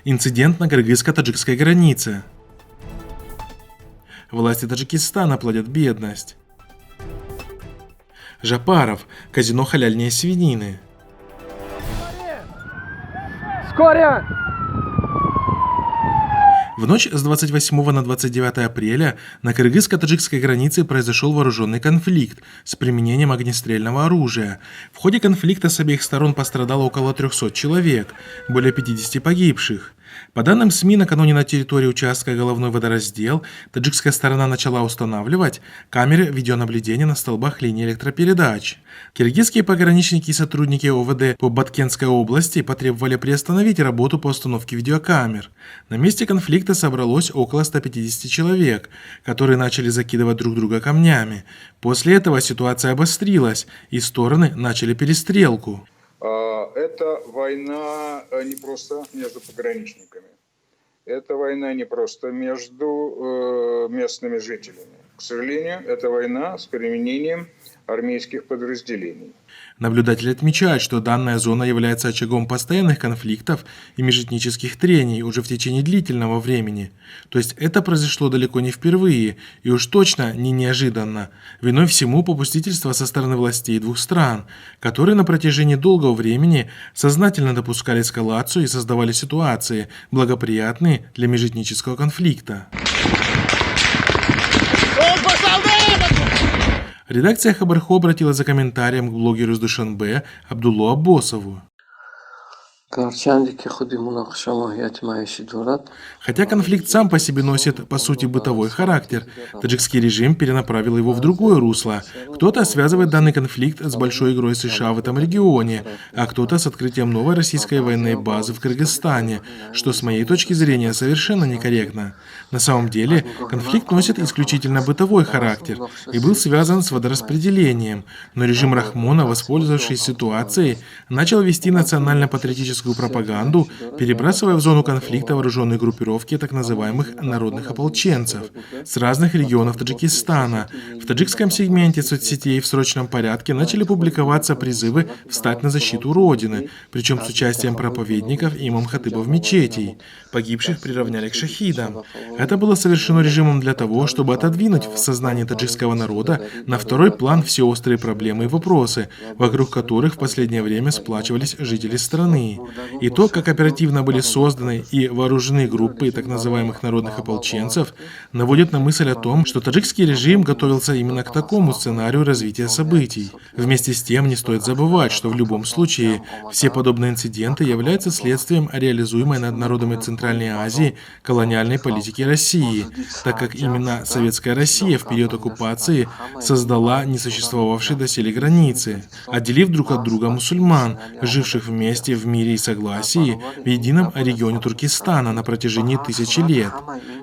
Инцидент на кыргызско-таджикской границе. Власти Таджикистана плодят бедность. Жапаров. Казино халяльнее свинины. Скорее! В ночь с 28 на 29 апреля на кыргызско-таджикской границе произошел вооруженный конфликт с применением огнестрельного оружия. В ходе конфликта с обеих сторон пострадало около 300 человек, более 50 погибших. По данным СМИ, накануне на территории участка Головной водораздел таджикская сторона начала устанавливать камеры видеонаблюдения на столбах линии электропередач. Киргизские пограничники и сотрудники ОВД по Баткенской области потребовали приостановить работу по установке видеокамер. На месте конфликта собралось около 150 человек, которые начали закидывать друг друга камнями. После этого ситуация обострилась, и стороны начали перестрелку. Это война не просто между пограничниками, это война не просто между местными жителями. К сожалению, это война с применением армейских подразделений. Наблюдатели отмечают, что данная зона является очагом постоянных конфликтов и межэтнических трений уже в течение длительного времени. То есть это произошло далеко не впервые и уж точно не неожиданно. Виной всему попустительство со стороны властей двух стран, которые на протяжении долгого времени сознательно допускали эскалацию и создавали ситуации, благоприятные для межэтнического конфликта. Редакция Хабархо обратилась за комментарием к блогеру из Душанбе Абдулло Аббосову. Хотя конфликт сам по себе носит, по сути, бытовой характер, таджикский режим перенаправил его в другое русло. Кто-то связывает данный конфликт с большой игрой США в этом регионе, а кто-то с открытием новой российской военной базы в Кыргызстане, что с моей точки зрения совершенно некорректно. На самом деле, конфликт носит исключительно бытовой характер и был связан с водораспределением, но режим Рахмона, воспользовавшись ситуацией, начал вести национально-патриотическую пропаганду, перебрасывая в зону конфликта вооруженные группировки так называемых народных ополченцев с разных регионов Таджикистана. В таджикском сегменте соцсетей в срочном порядке начали публиковаться призывы встать на защиту Родины, причем с участием проповедников и имам-хатыбов мечетей. Погибших приравняли к шахидам. Это было совершено режимом для того, чтобы отодвинуть в сознании таджикского народа на второй план все острые проблемы и вопросы, вокруг которых в последнее время сплачивались жители страны. И то, как оперативно были созданы и вооружены группы так называемых народных ополченцев, наводит на мысль о том, что таджикский режим готовился именно к такому сценарию развития событий. Вместе с тем не стоит забывать, что в любом случае все подобные инциденты являются следствием реализуемой над народами Центральной Азии колониальной политики России, так как именно Советская Россия в период оккупации создала несуществовавшие доселе границы, отделив друг от друга мусульман, живших вместе в мире и согласии в едином регионе Туркестана на протяжении тысячи лет.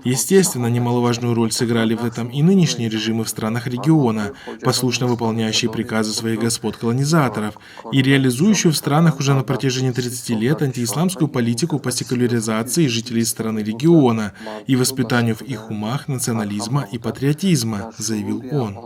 Естественно, немаловажную роль сыграли в этом и нынешние режимы в странах региона, послушно выполняющие приказы своих господ-колонизаторов и реализующие в странах уже на протяжении 30 лет антиисламскую политику по секуляризации жителей страны региона и воспитанию в их умах национализма и патриотизма, заявил он.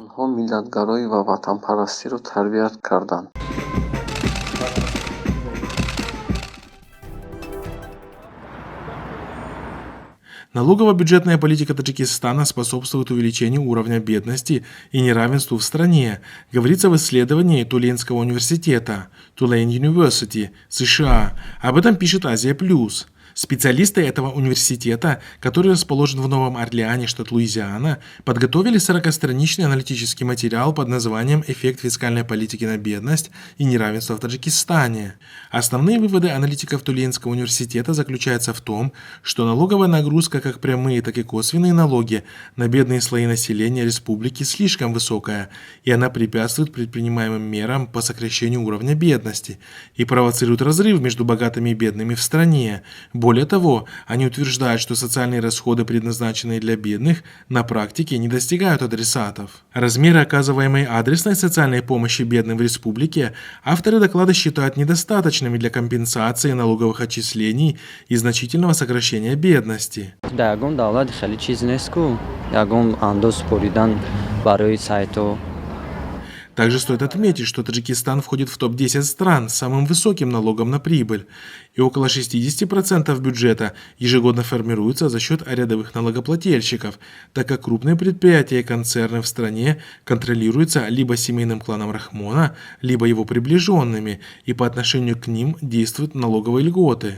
Налогово-бюджетная политика Таджикистана способствует увеличению уровня бедности и неравенству в стране, говорится в исследовании Тулейнского университета Tulane University, США. Об этом пишет Азия Плюс. Специалисты этого университета, который расположен в Новом Орлеане, штат Луизиана, подготовили 40-страничный аналитический материал под названием «Эффект фискальной политики на бедность и неравенство в Таджикистане». Основные выводы аналитиков Тулейнского университета заключаются в том, что налоговая нагрузка, как прямые, так и косвенные налоги, на бедные слои населения республики слишком высокая, и она препятствует предпринимаемым мерам по сокращению уровня бедности и провоцирует разрыв между богатыми и бедными в стране. Более того, они утверждают, что социальные расходы, предназначенные для бедных, на практике не достигают адресатов. Размеры оказываемой адресной социальной помощи бедным в республике авторы доклада считают недостаточными для компенсации налоговых отчислений и значительного сокращения бедности. Также стоит отметить, что Таджикистан входит в топ-10 стран с самым высоким налогом на прибыль, и около 60% бюджета ежегодно формируется за счет рядовых налогоплательщиков, так как крупные предприятия и концерны в стране контролируются либо семейным кланом Рахмона, либо его приближенными, и по отношению к ним действуют налоговые льготы.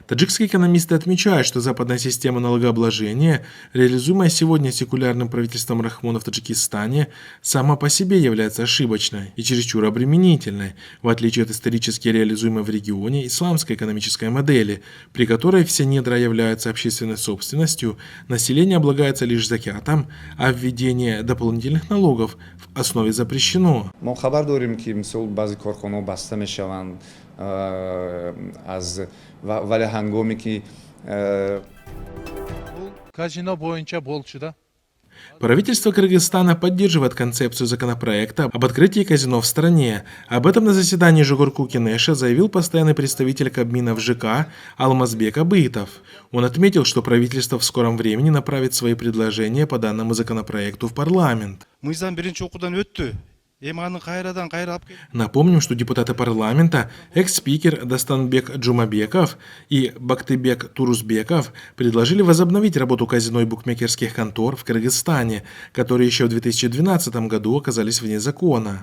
Таджикские экономисты отмечают, что западная система налогообложения, реализуемая сегодня секулярным правительством Рахмона в Таджикистане, сама по себе является ошибочной и чересчур обременительной, в отличие от исторически реализуемой в регионе исламской экономической модели, при которой все недра являются общественной собственностью, население облагается лишь закятом, а введение дополнительных налогов в основе запрещено. Казино боюнча болчуда. Правительство Кыргызстана поддерживает концепцию законопроекта об открытии казино в стране. Об этом на заседании Жогорку Кенеша заявил постоянный представитель Кабмина в ЖК Алмазбек Абытов. Он отметил, что правительство в скором времени направит свои предложения по данному законопроекту в парламент. Напомним, что депутаты парламента, экс-спикер Дастанбек Джумабеков и Бактыбек Турузбеков предложили возобновить работу казино и букмекерских контор в Кыргызстане, которые еще в 2012 году оказались вне закона.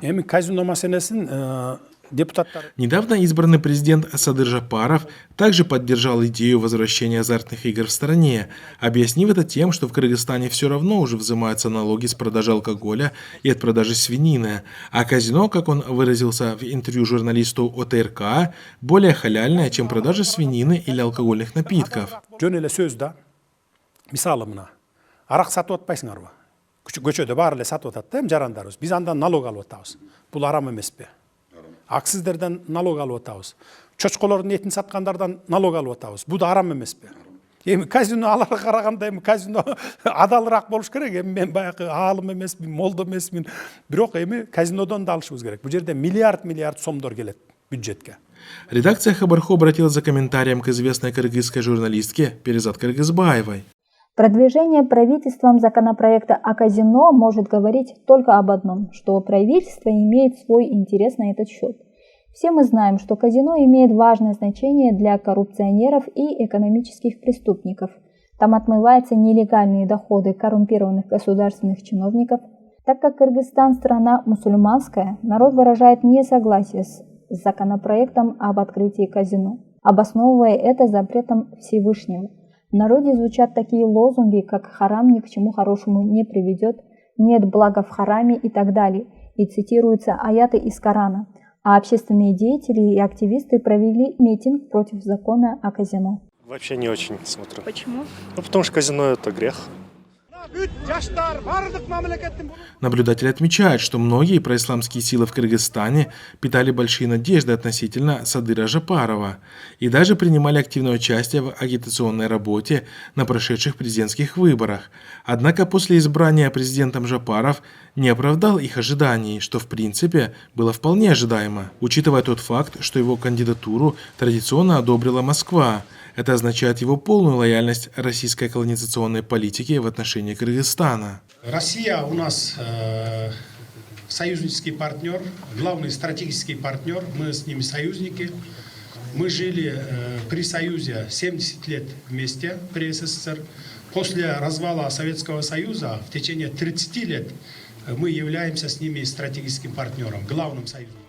Недавно избранный президент Садыр Жапаров также поддержал идею возвращения азартных игр в стране, объяснив это тем, что в Кыргызстане все равно уже взимаются налоги с продажи алкоголя и от продажи свинины, а казино, как он выразился в интервью журналисту ОТРК, более халяльное, чем продажа свинины или алкогольных напитков. Аксиздерден налог алып атабыз. Чочколордун этин саткандардан налог алып атабыз. Бу да арам эмеспи? Эми казино аларга караганда эми казино адалыраак болуш керек. Эми мен баягы аалым эмесмин, молдо эмесмин. Бирок эми казинодон да алышыбыз керек. Бул жерде миллиард сомдор келет бюджетке. Редакция Хабархо обратилась за комментарием к известной кыргызской журналистке Перизат Кыргызбаевой. Продвижение правительством законопроекта о казино может говорить только об одном, что правительство имеет свой интерес на этот счет. Все мы знаем, что казино имеет важное значение для коррупционеров и экономических преступников. Там отмываются нелегальные доходы коррумпированных государственных чиновников. Так как Кыргызстан страна мусульманская, народ выражает несогласие с законопроектом об открытии казино, обосновывая это запретом Всевышнего. В народе звучат такие лозунги, как «харам ни к чему хорошему не приведет», «нет блага в хараме» и так далее, и цитируются аяты из Корана, а общественные деятели и активисты провели митинг против закона о казино. Вообще не очень смотрю. Почему? Потому что казино – это грех. Наблюдатели отмечают, что многие происламские силы в Кыргызстане питали большие надежды относительно Садыра Жапарова и даже принимали активное участие в агитационной работе на прошедших президентских выборах. Однако после избрания президентом Жапаров не оправдал их ожиданий, что в принципе было вполне ожидаемо, учитывая тот факт, что его кандидатуру традиционно одобрила Москва. Это означает его полную лояльность российской колонизационной политике в отношении Кыргызстана. Россия у нас союзнический партнер, главный стратегический партнер. Мы с ними союзники. Мы жили при Союзе 70 лет вместе при СССР. После развала Советского Союза в течение 30 лет мы являемся с ними стратегическим партнером, главным союзником.